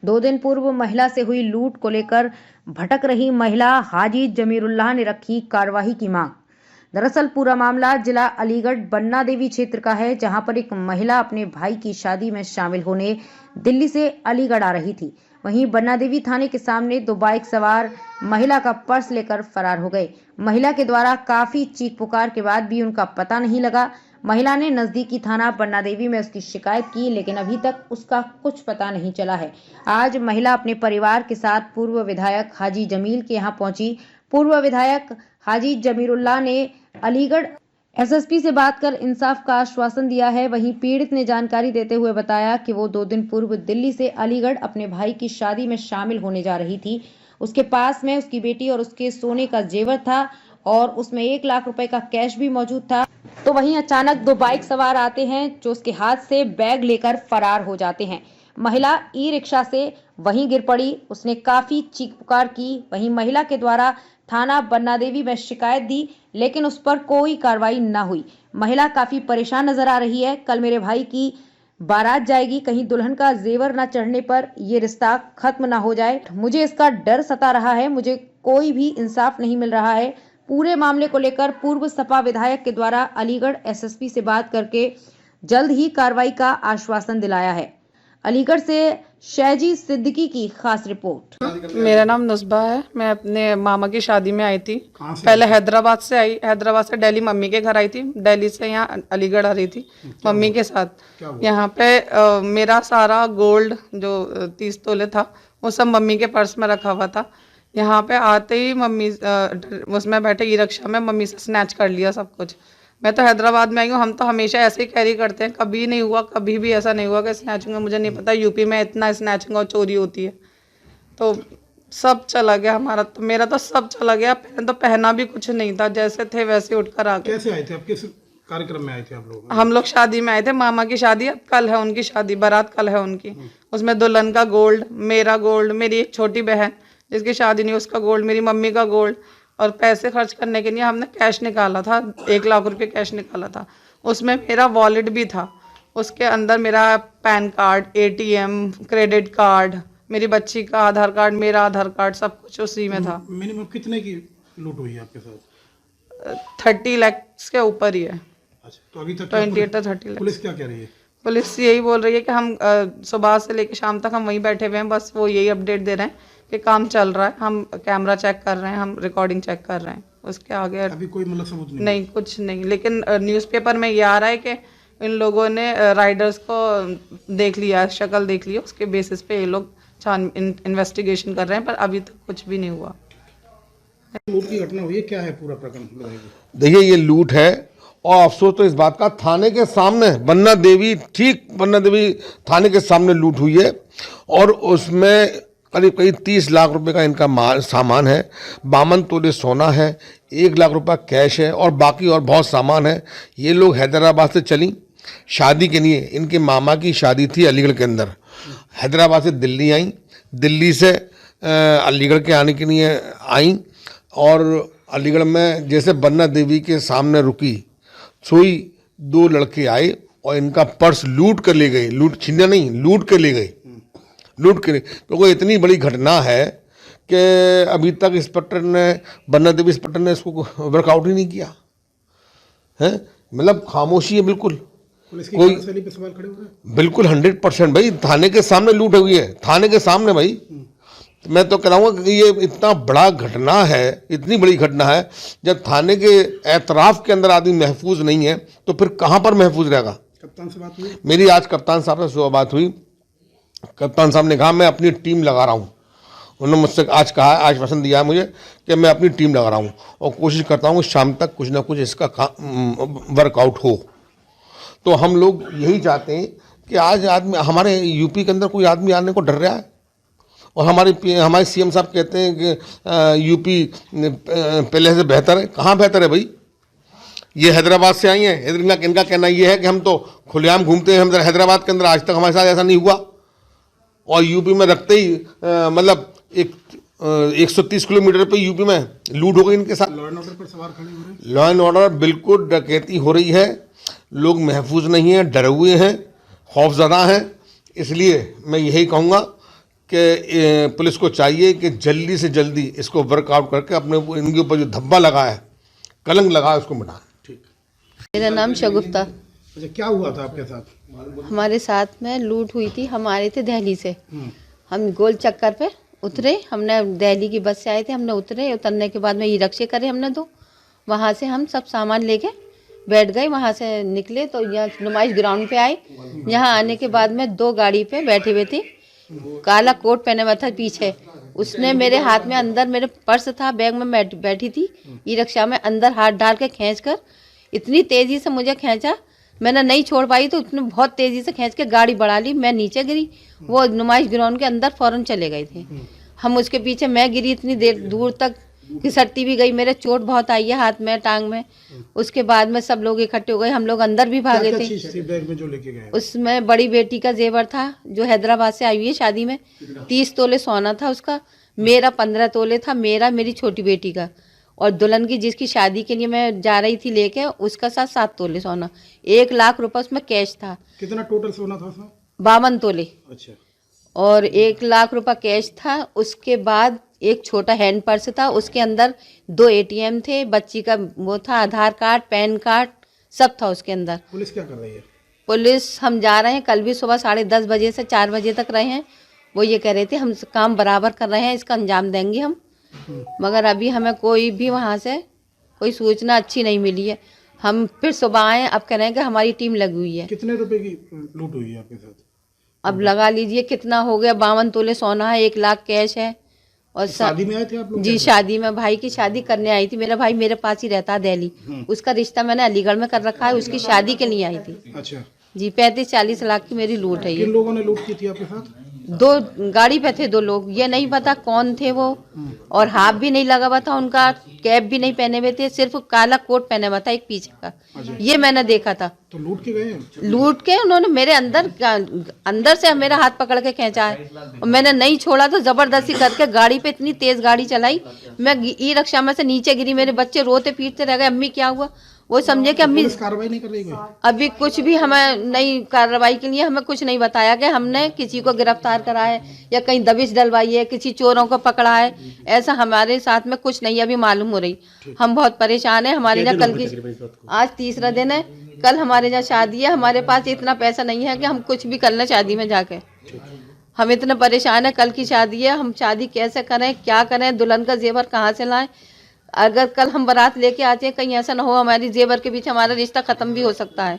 2 दिन पूर्व महिला से हुई लूट को लेकर भटक रही महिला हाजी जमीरुल्लाह ने रखी कार्रवाई की मांग। दरअसल पूरा मामला जिला अलीगढ़ बन्ना देवी क्षेत्र का है, जहां पर एक महिला अपने भाई की शादी में शामिल होने दिल्ली से अलीगढ़ आ रही थी। वहीं बन्ना देवी थाने के सामने 2 बाइक सवार महिला का पर्स लेकर फरार हो गए। महिला के द्वारा काफी चीख पुकार के बाद भी उनका पता नहीं लगा। महिला ने नजदीकी थाना बन्ना देवी में उसकी शिकायत की, लेकिन अभी तक उसका कुछ पता नहीं चला है। आज महिला अपने परिवार के साथ पूर्व विधायक हाजी जमील के यहाँ पहुंची। पूर्व विधायक हाजी जमीरुल्लाह ने अलीगढ़ एसएसपी से बात कर इंसाफ का आश्वासन दिया है। वहीं पीड़ित ने जानकारी देते हुए बताया कि वो 2 दिन पूर्व दिल्ली से अलीगढ़ अपने भाई की शादी में शामिल होने जा रही थी। उसके पास में उसकी बेटी और उसके सोने का जेवर था और उसमें 1 लाख रुपए का कैश भी मौजूद था। तो वहीं अचानक 2 बाइक सवार आते हैं जो उसके हाथ से बैग लेकर फरार हो जाते हैं। महिला ई रिक्शा से वहीं गिर पड़ी। उसने काफी चीख पुकार की। वहीं महिला के द्वारा थाना बन्ना देवी में शिकायत दी, लेकिन उस पर कोई कार्रवाई न हुई। महिला काफी परेशान नजर आ रही है। कल मेरे भाई की बारात जाएगी, कहीं दुल्हन का जेवर न चढ़ने पर ये रिश्ता खत्म ना हो जाए। मुझे इसका डर सता रहा है। मुझे कोई भी इंसाफ नहीं मिल रहा है। पूरे मामले को लेकर पूर्व सपा विधायक के द्वारा अलीगढ़ एसएसपी से बात करके जल्द ही कार्रवाई का आश्वासन दिलाया है। अलीगढ़ से शहजी सिद्दीकी की खास रिपोर्ट। मेरा नाम नुस्बा है। मैं अपने मामा की शादी में आई थी। पहले हैदराबाद से आई। हैदराबाद से दिल्ली मम्मी के घर आई थी। दिल्ली से यहाँ अलीगढ़ आ रही थी मम्मी के साथ। यहाँ पे मेरा सारा गोल्ड जो 30 तोले था वो सब मम्मी के पर्स में रखा हुआ था। यहाँ पे आते ही मम्मी उसमें बैठे ई रिक्शा में मम्मी से स्नैच कर लिया सब कुछ। मैं तो हैदराबाद में आई हूँ। हम तो हमेशा ऐसे ही कैरी करते हैं, कभी नहीं हुआ, कभी भी ऐसा नहीं हुआ कि स्नैचिंग में। मुझे नहीं पता यूपी में इतना स्नैचिंग और चोरी होती है। तो सब चला गया हमारा, तो मेरा तो सब चला गया। पहले तो पहना भी कुछ नहीं था, जैसे थे वैसे उठकर आ गए। कैसे आए थे आप? किस कार्यक्रम में आए थे आप लोग? हम लोग शादी में आए थे। मामा की शादी अब कल है, उनकी शादी, बारात कल है उनकी। उसमें दुल्हन का गोल्ड, मेरा गोल्ड, मेरी एक छोटी बहन जिसकी शादी नहीं उसका गोल्ड, मेरी मम्मी का गोल्ड, और पैसे खर्च करने के लिए हमने कैश निकाला था। 1 लाख रुपए कैश निकाला था। उसमें मेरा वॉलेट भी था। उसके अंदर मेरा pan card, ATM, credit card, मेरी बच्ची का आधार कार्ड, मेरा आधार कार्ड, सब कुछ उसी में था। मिनिमम कितने की लूट हुई है आपके साथ? 30 लाख के ऊपर ही है। अच्छा, तो अभी तक 28 to 30 लाख। पुलिस क्या कह रही है? पुलिस यही बोल रही है कि हम सुबह से लेकर शाम तक हम वहीं बैठे हुए हैं। बस वो यही अपडेट दे रहे हैं कि काम चल रहा है, हम कैमरा चेक कर रहे हैं, हम रिकॉर्डिंग चेक कर रहे हैं। उसके आगे अभी कोई मतलब सबूत नहीं, कुछ नहीं। लेकिन न्यूज़पेपर में ये आ रहा है कि इन लोगों ने राइडर्स को देख लिया, शक्ल देख लिया, उसके बेसिस पे ये लोग इन्वेस्टिगेशन कर रहे हैं, पर अभी तक कुछ भी नहीं हुआ। लूट की घटना हुई है, क्या है पूरा प्रकरण? देखिए, ये लूट है और अफसोस तो इस बात का, थाने के सामने बन्ना देवी, ठीक बन्ना देवी थाने के सामने लूट हुई है और उसमें करीब 30 लाख रुपए का इनका सामान है। 52 तोले सोना है, 1 लाख रुपया कैश है और बाकी और बहुत सामान है। ये लोग हैदराबाद से चली शादी के लिए। इनके मामा की शादी थी अलीगढ़ के अंदर। हैदराबाद से दिल्ली आई, दिल्ली से अलीगढ़ के आने के लिए आई और अलीगढ़ में जैसे बन्ना देवी के सामने रुकी, सोई 2 लड़के आए और इनका पर्स लूट कर ले गए। लूट छीना नहीं, लूट कर ले गए, लूट कर। क्योंकि इतनी बड़ी घटना है कि अभी तक इंस्पेक्टर ने, बन्ना देवी इंस्पेक्टर ने इसको वर्कआउट ही नहीं किया है। मतलब खामोशी है बिल्कुल। कोई पे सवाल खड़े हो रहे? बिल्कुल 100% भाई, थाने के सामने लूट हुई है, थाने के सामने भाई। मैं तो कहूँगा कि ये इतना बड़ा घटना है, इतनी बड़ी घटना है, जब थाने के एतराफ़ के अंदर आदमी महफूज नहीं है तो फिर कहाँ पर महफूज रहेगा? कप्तान से बात हुई? मेरी आज कप्तान साहब से सुबह बात हुई। कप्तान साहब ने कहा मैं अपनी टीम लगा रहा हूँ। उन्होंने मुझसे आज कहा, आश्वासन दिया है मुझे कि मैं अपनी टीम लगा रहा हूँ और कोशिश करता हूँ कि शाम तक कुछ ना कुछ इसका वर्कआउट हो। तो हम लोग यही चाहते हैं कि आज आदमी, हमारे यूपी के अंदर कोई आदमी आने को डर रहा है और हमारे सीएम साहब कहते हैं कि यूपी पहले से बेहतर है। कहाँ बेहतर है भाई? ये हैदराबाद से आई हैं। इनका कहना ये है कि हम तो खुलेआम घूमते हैं, हम हैदराबाद के अंदर आज तक हमारे साथ ऐसा नहीं हुआ। और यूपी में रखते ही मतलब 130 किलोमीटर पे यूपी में लूट हो गई इनके साथ। लॉ एंड ऑर्डर पर सवाल खड़े हो रहे हैं? लॉ एंड ऑर्डर बिल्कुल डकैती हो रही है। लोग महफूज नहीं हैं, डरे हुए हैं, खौफजदा हैं। इसलिए मैं यही कहूँगा कि पुलिस को चाहिए कि जल्दी से जल्दी इसको वर्कआउट करके अपने इनके ऊपर जो धब्बा लगा है, कलंक लगा है, उसको मिटाएं। ठीक। मेरा नाम शगुफ्ता। अच्छा, क्या हुआ था आपके साथ? हमारे साथ में लूट हुई थी। हम आ रहे थे दिल्ली से, हम गोल चक्कर पे उतरे। हमने दिल्ली की बस से आए थे, हमने उतरने के बाद में ई रिक्शे करे हमने दो। वहाँ से हम सब सामान लेके बैठ गए। वहाँ से निकले तो यहाँ नुमाइश ग्राउंड पे आए। यहाँ आने के बाद में दो गाड़ी पे बैठे हुए थे, काला कोट पहने हुआ था पीछे। उसने मेरे हाथ में अंदर, मेरे पर्स था, बैग में बैठी थी ई रिक्शा में, अंदर हाथ डाल के खींच कर इतनी तेज़ी से मुझे खींचा, मैंने नहीं छोड़ पाई तो उसने बहुत तेज़ी से खींच के गाड़ी बढ़ा ली। मैं नीचे गिरी, वो नुमाइश ग्राउंड के अंदर फ़ौरन चले गए थे। हम उसके पीछे, मैं गिरी इतनी देर दूर तक, घिसटती भी गई, मेरे चोट बहुत आई है हाथ में, टांग में। उसके बाद में सब लोग इकट्ठे हो गए, हम लोग अंदर भी भागे थे। चीज़ थी बैग में जो लेके गए? उसमें बड़ी बेटी का जेवर था जो हैदराबाद से आई हुई है शादी में, 30 तोले सोना था उसका, मेरा 15 तोले था, मेरी छोटी बेटी का, और दुल्हन की जिसकी शादी के लिए मैं जा रही थी लेके, उसका साथ 7 तोले सोना, 1 लाख रुपए उसमें कैश था। कितना टोटल सोना था उसमें? 52 तोले अच्छा। और 1 लाख रुपए कैश था। उसके बाद एक छोटा हैंड पर्स था, उसके अंदर 2 ATM थे, बच्ची का वो था, आधार कार्ड, पैन कार्ड, सब था उसके अंदर। पुलिस क्या कर रही है? पुलिस, हम जा रहे हैं, कल भी सुबह 10:30 बजे से 4 बजे तक रहे हैं। वो ये कह रहे थे हम काम बराबर कर रहे हैं, इसका अंजाम देंगे हम, मगर अभी हमें कोई भी वहाँ से कोई सूचना अच्छी नहीं मिली है। हम फिर सुबह आए, अब कह रहे हैं कि हमारी टीम लगी हुई है। कितने रुपए की लूट हुई है आपके साथ? अब लगा लीजिए कितना हो गया, 52 तोले सोना है, 1 लाख कैश है। और शादी में आए थे आप लोग? जी, शादी में, भाई की शादी करने आई थी। मेरा भाई मेरे पास ही रहता है दिल्ली, उसका रिश्ता मैंने अलीगढ़ में कर रखा है, उसकी शादी के लिए आई थी। अच्छा। जी, 35-40 लाख की मेरी लूट है ये। किन लोगों ने लूट की थी आपके साथ? 2 गाड़ी पे थे 2 लोग, ये नहीं पता कौन थे वो, और हाथ भी नहीं लगा हुआ था उनका, कैप भी नहीं पहने हुए थे, सिर्फ काला कोट पहने हुआ था एक पीछे का। ये मैंने देखा था। तो लूट के गए हैं? लूट के उन्होंने मेरे अंदर से मेरा हाथ पकड़ के खींचा है, और मैंने नहीं छोड़ा तो जबरदस्ती करके गाड़ी पे इतनी तेज गाड़ी चलाई, मैं ई रिक्शा में से नीचे गिरी। मेरे बच्चे रोते पीटते रह गए, अम्मी क्या हुआ? वो समझे कि अम्मी, पुलिस कार्रवाई नहीं कर रही है? अभी कुछ भी हमें नहीं, कार्रवाई के लिए हमें कुछ नहीं बताया गया। हमने किसी को गिरफ्तार करा है या कहीं दबिश डलवाई है, किसी चोरों को पकड़ा है, ऐसा हमारे साथ में कुछ नहीं अभी मालूम हो रही। हम बहुत परेशान हैं। हमारे यहाँ कल की, आज तीसरा दिन है, कल हमारे यहाँ शादी है, हमारे पास इतना पैसा नहीं है कि हम कुछ भी कर लें शादी में जाके। हम इतने परेशान हैं, कल की शादी है, हम शादी कैसे करें, क्या करें, दुल्हन का जेवर कहाँ से लाएं? अगर कल हम बारात लेके आते हैं, कहीं ऐसा ना हो हमारी जेवर के बीच हमारा रिश्ता खत्म भी हो सकता है।